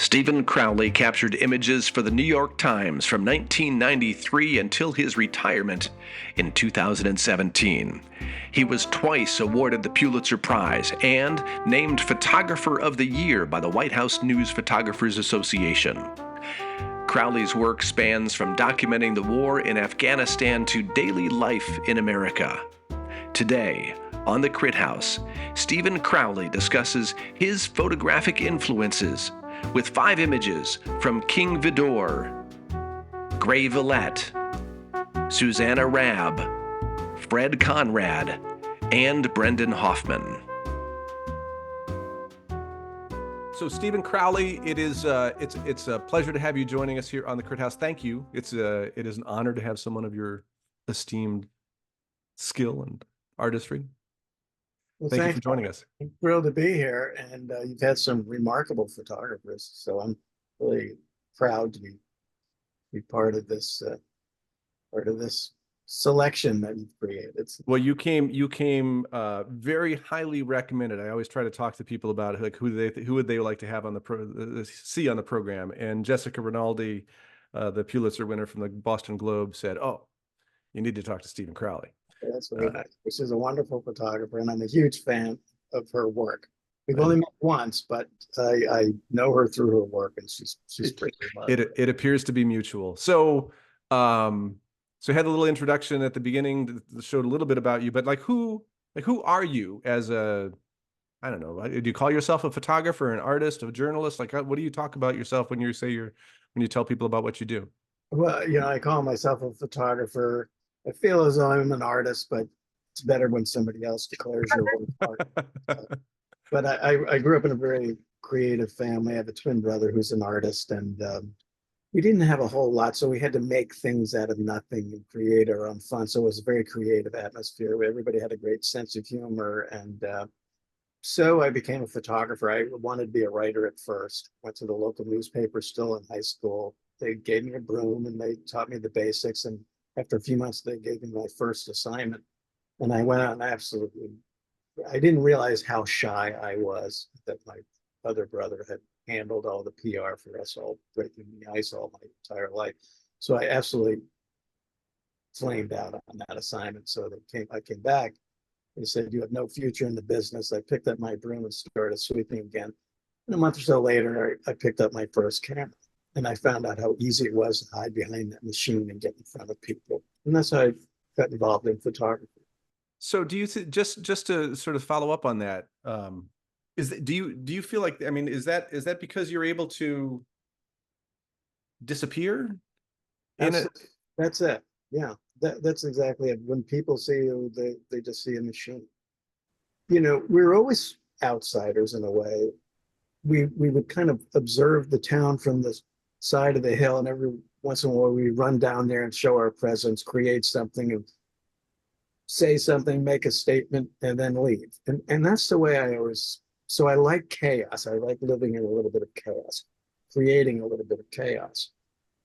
Stephen Crowley captured images for the New York Times from 1993 until his retirement in 2017. He was twice awarded the Pulitzer Prize and named Photographer of the Year by the White House News Photographers Association. Crowley's work spans from documenting the war in Afghanistan to daily life in America. Today, on the Crit House, Stephen Crowley discusses his photographic influences with 5 images from King Vidor, Gray Villet, Susanna Raab, Fred Conrad, and Brendan Hoffman. So Stephen Crowley, it's a pleasure to have you joining us here on the Crit House. Thank you. It is an honor to have someone of your esteemed skill and artistry. Well, Thank you for joining us. I'm thrilled to be here, and you've had some remarkable photographers, so I'm really proud to be part of this selection that you've created. Well, you came very highly recommended. I always try to talk to people about like who would they like to have on see on the program, and Jessica Rinaldi, the Pulitzer winner from the Boston Globe, said, "Oh, you need to talk to Stephen Crowley." That's very nice. She's a wonderful photographer, and I'm a huge fan of her work. We've only met once, but I know her through her work, and she's pretty remarkable. It appears to be mutual. So, so I had a little introduction at the beginning that showed a little bit about you, but who are you as a, I don't know, do you call yourself a photographer, an artist, a journalist? What do you talk about yourself when you tell people about what you do? Well, I call myself a photographer. I feel as though I'm an artist, but it's better when somebody else declares your work art. But I grew up in a very creative family. I have a twin brother who's an artist, and we didn't have a whole lot, so we had to make things out of nothing and create our own fun. So it was a very creative atmosphere where everybody had a great sense of humor. And so I became a photographer. I wanted to be a writer at first. Went to the local newspaper still in high school. They gave me a broom and they taught me the basics. And after a few months, they gave me my first assignment. And I went out and I didn't realize how shy I was, that my other brother had handled all the PR for us, all breaking the ice all my entire life. So I absolutely flamed out on that assignment. So I came back. They said, "You have no future in the business." I picked up my broom and started sweeping again. And a month or so later, I picked up my first camera. And I found out how easy it was to hide behind that machine and get in front of people. And that's how I got involved in photography. So do you just to sort of follow up on that, do you feel like, I mean, is that because you're able to disappear? That's it. Yeah, that's exactly it. When people see you, they just see a machine. We're always outsiders in a way. We would kind of observe the town from the side of the hill, and every once in a while we run down there and show our presence, create something, and say something, make a statement, and then leave. And that's the way so I like chaos. I like living in a little bit of chaos, creating a little bit of chaos.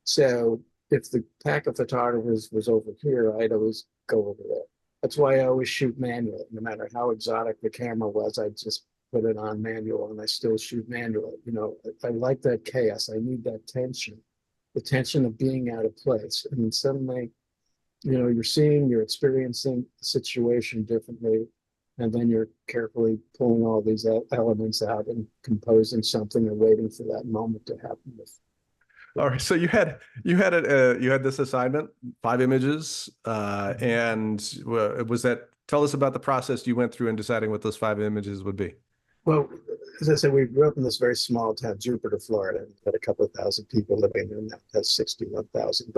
So if the pack of photographers was over here, I'd always go over there. That's why I always shoot manually. No matter how exotic the camera was, I'd just put it on manual, and I still shoot manually. I like that chaos. I need that tension, the tension of being out of place. And suddenly, you're experiencing the situation differently, and then you're carefully pulling all these elements out and composing something and waiting for that moment to happen. All right. So you had this assignment, 5 images, and tell us about the process you went through in deciding what those 5 images would be. Well, as I said, we grew up in this very small town, Jupiter, Florida. We had a couple of thousand people living there, and now that's 61,000.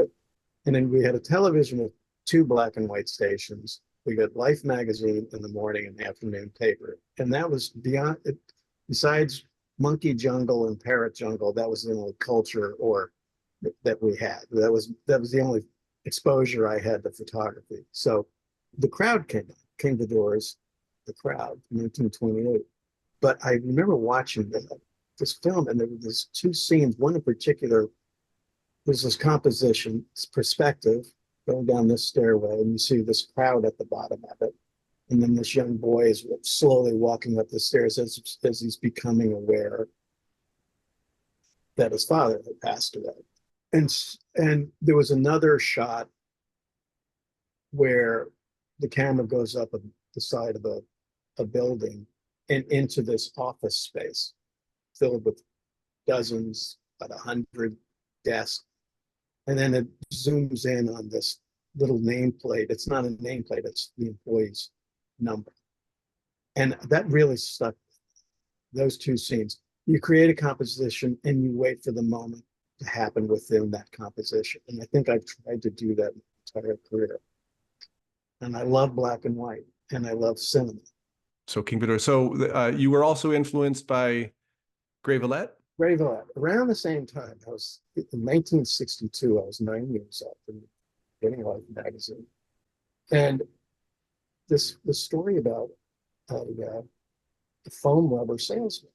And then we had a television with 2 black and white stations. We got Life magazine in the morning and afternoon paper. And that was beyond it. Besides monkey jungle and parrot jungle, that was the only culture that we had. That was the only exposure I had to photography. So the crowd came to doors, the crowd in 1928. But I remember watching this film, and there were these 2 scenes. One in particular, there's this composition, this perspective, going down this stairway, and you see this crowd at the bottom of it. And then this young boy is slowly walking up the stairs as he's becoming aware. that his father had passed away. And there was another shot where the camera goes up the side of a building and into this office space filled with dozens, about 100 desks. And then it zooms in on this little nameplate. It's not a nameplate, it's the employee's number. And that really stuck, those two scenes. You create a composition and you wait for the moment to happen within that composition. And I think I've tried to do that my entire career. And I love black and white, and I love cinema. So King Vidor. So you were also influenced by Villet? Villet. Around the same time, I was in 1962. I was 9 years old in Getting Life magazine, and the story about a foam rubber salesman.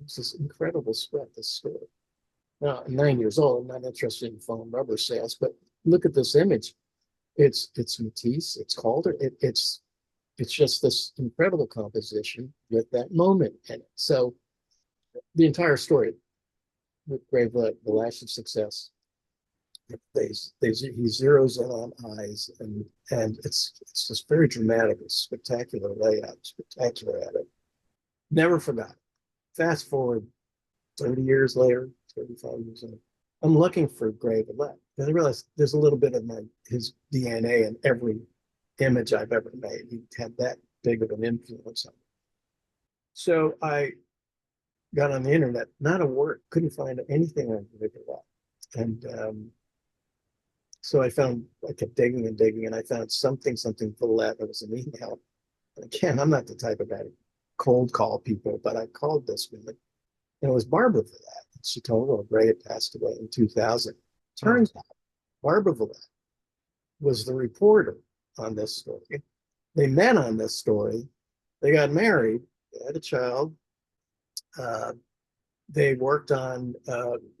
It's this incredible spread. This story. Now, I'm 9 years old. I'm not interested in foam rubber sales, but look at this image. It's Matisse. It's Calder. It's just this incredible composition with that moment in it. So the entire story with Villet, The Lash of Success, he zeroes in on eyes, and it's just very dramatic. It's spectacular layout, spectacular at it. Never forgot. Fast forward 30 years later, 35 years later, I'm looking for Villet. And I realized there's a little bit of his DNA in every image I've ever made. He had that big of an influence on me. So I got on the internet, not a word, couldn't find anything on Villet. And so I kept digging and digging, and I found something Villet. It was an email. And again, I'm not the type of guy to cold call people, but I called this woman, and it was Barbara Villet. She told me Gray had passed away in 2000. Turns out Barbara Villet was the reporter on this story. They met on this story. They got married. They had a child. They worked on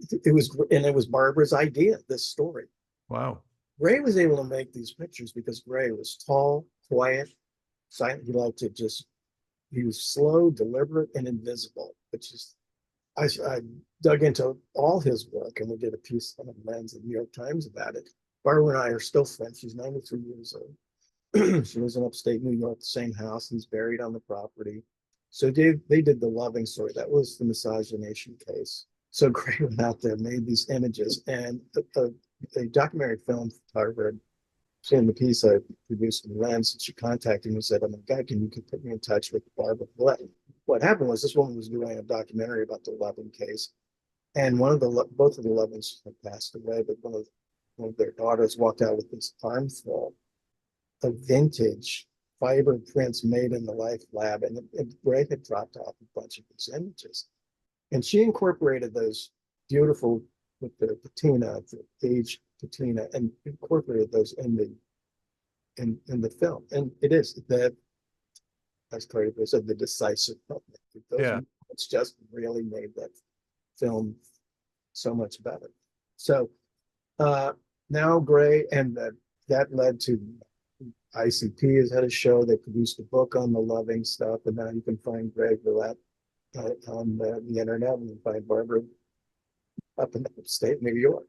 it was Barbara's idea, this story. Wow. Gray was able to make these pictures because Gray was tall, quiet, silent. He was slow, deliberate, and invisible, which is, I dug into all his work, and we did a piece on Lens in the New York Times about it. Barbara and I are still friends. She's 93 years old. She lives in upstate New York, the same house. He's buried on the property. So they did the loving story. That was the miscegenation case. So Gray went out there, made these images, and a documentary film photographer, seeing the piece I produced in Lens, and she contacted me and said, "Oh my God, can you put me in touch with Barbara Villet?" What happened was this woman was doing a documentary about the Loving case, and both of the Lovings had passed away, but one of their daughters walked out with this armful of vintage fiber prints made in the Life Lab, and Gray had dropped off a bunch of these images, and she incorporated those beautiful with the patina, the aged patina, and incorporated those in the film, and it is that. As Carter said, the decisive moment. Yeah. It's just really made that film so much better. So now Gray, and that led to ICP has had a show. They produced a book on the loving stuff, and now you can find Gray Villet on the internet, and you can find Barbara up in upstate New York.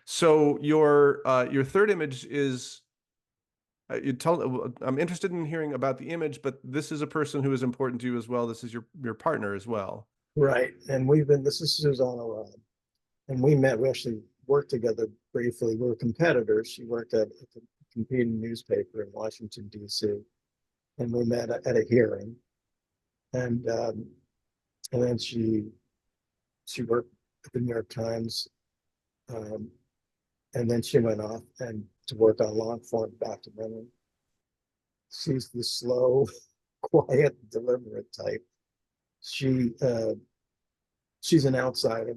So your third image is I'm interested in hearing about the image, but this is a person who is important to you as well. This is your partner as well. Right. And this is Susanna Raab. And we actually worked together briefly. We were competitors. She worked at a competing newspaper in Washington, D.C. And we met at a hearing. And then she worked at the New York Times. And then she went off to work on long form documentary. She's the slow, quiet, deliberate type. She's an outsider,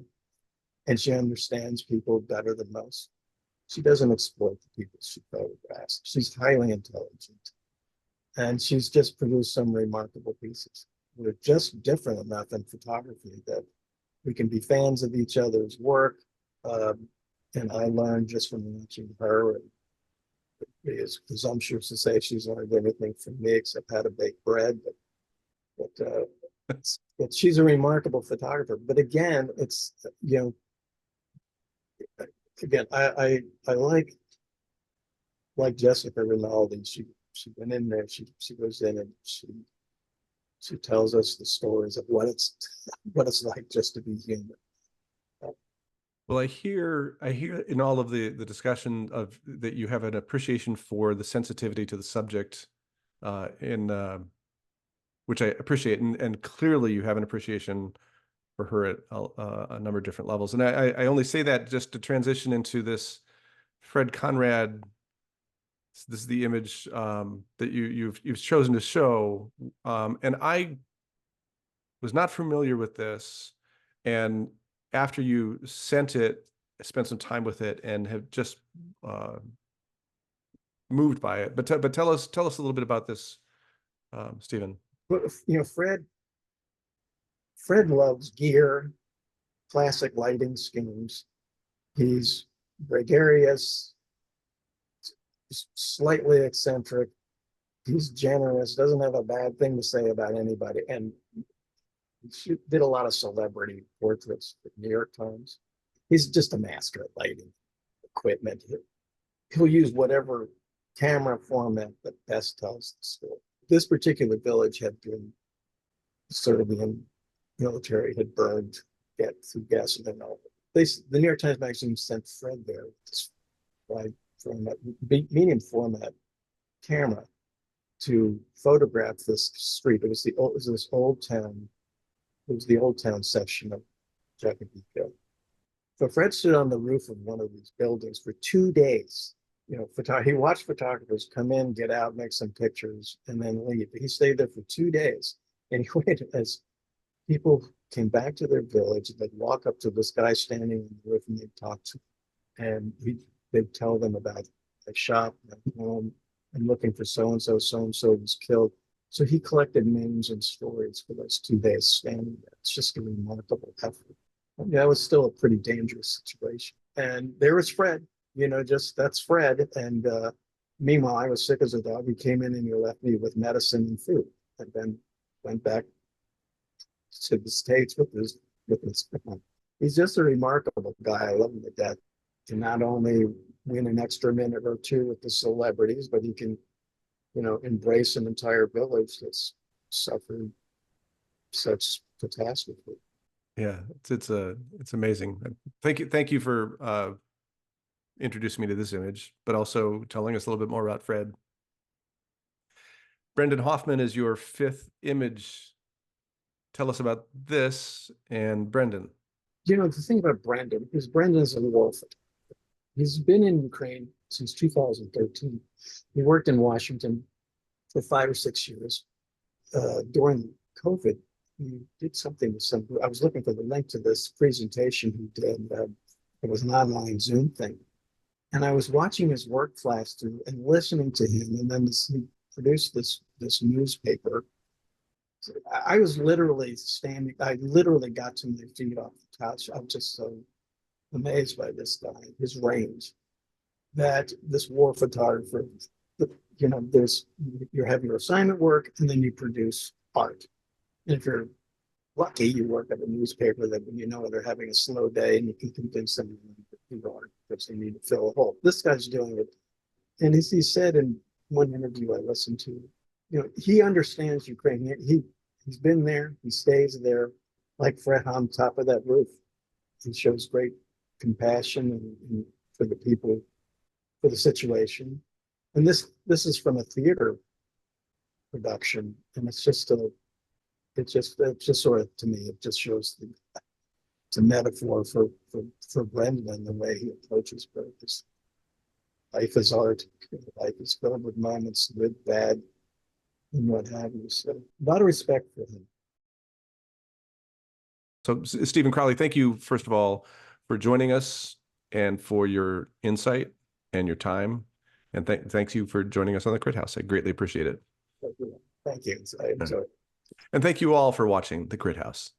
and she understands people better than most. She doesn't exploit the people she photographs. She's highly intelligent, and she's just produced some remarkable pieces. We're just different enough in photography that we can be fans of each other's work. And I learned just from watching her, and it is presumptuous to say she's learned anything from me except how to bake bread. But She's a remarkable photographer. But again, it's, again, I like Jessica Rinaldi. She went in there. She goes in and she tells us the stories of what it's like just to be human. Well, I hear in all of the discussion of that you have an appreciation for the sensitivity to the subject, which I appreciate, and clearly you have an appreciation for her at a number of different levels. And I only say that just to transition into this Fred Conrad. This is the image that you've chosen to show, and I was not familiar with this, and after you sent it, I spent some time with it and have just moved by it. But tell us a little bit about this, Stephen. But Fred loves gear, classic lighting schemes. He's gregarious, slightly eccentric. He's generous, doesn't have a bad thing to say about anybody. And she did a lot of celebrity portraits for New York Times. He's just a master at lighting equipment. He'll use whatever camera format that best tells the story. This particular village had been, Serbian military had burned through gasoline. The New York Times Magazine sent Fred there with this wide format, medium format camera to photograph this street. It was this old town. It was the old town section of Jacobico. So Fred stood on the roof of one of these buildings for 2 days. He watched photographers come in, get out, make some pictures, and then leave. He stayed there for 2 days. And he waited as people came back to their village. They'd walk up to this guy standing on the roof and they'd talk to him. And they'd tell them about a shop and home and looking for so-and-so was killed. So he collected names and stories for those 2 days standing there. It's just a remarkable effort. That was still a pretty dangerous situation. And there was Fred, that's Fred. And meanwhile, I was sick as a dog. He came in and he left me with medicine and food, and then went back to the States with his He's just a remarkable guy. I love him to death. To not only win an extra minute or two with the celebrities, but he can, embrace an entire village that's suffered such catastrophe. Yeah, it's amazing. Thank you for introducing me to this image, but also telling us a little bit more about Fred. Brendan, Hoffman is your fifth image. Tell us about this and Brendan. The thing about Brendan is Brendan's a war photographer. He's been in Ukraine since 2013. He worked in Washington for 5 or 6 years. During COVID, he did something with I was looking for the link to this presentation he did. It was an online Zoom thing. And I was watching his work flash through and listening to him. And then he produced this newspaper. I was literally standing, I literally got to my feet off the couch. I'm just so amazed by this guy, his range, that this war photographer, you have your assignment work and then you produce art. And if you're lucky, you work at a newspaper that when they're having a slow day and you can convince them to do art because they need to fill a hole. This guy's doing it. And as he said in one interview I listened to, he understands Ukraine. He's been there, he stays there, like Fred on top of that roof. He shows great compassion and for the people, for the situation. And this is from a theater production, and it's just sort of, to me, it just shows it's a metaphor for Brendan and the way he approaches purpose. Life is art. Life is filled with moments, good, bad, and what have you. So a lot of respect for him. So Stephen Crowley, thank you, first of all, for joining us and for your insight and your time. And thanks you for joining us on the Crit House. I greatly appreciate it. Thank you. I enjoyed it. And thank you all for watching the Crit House.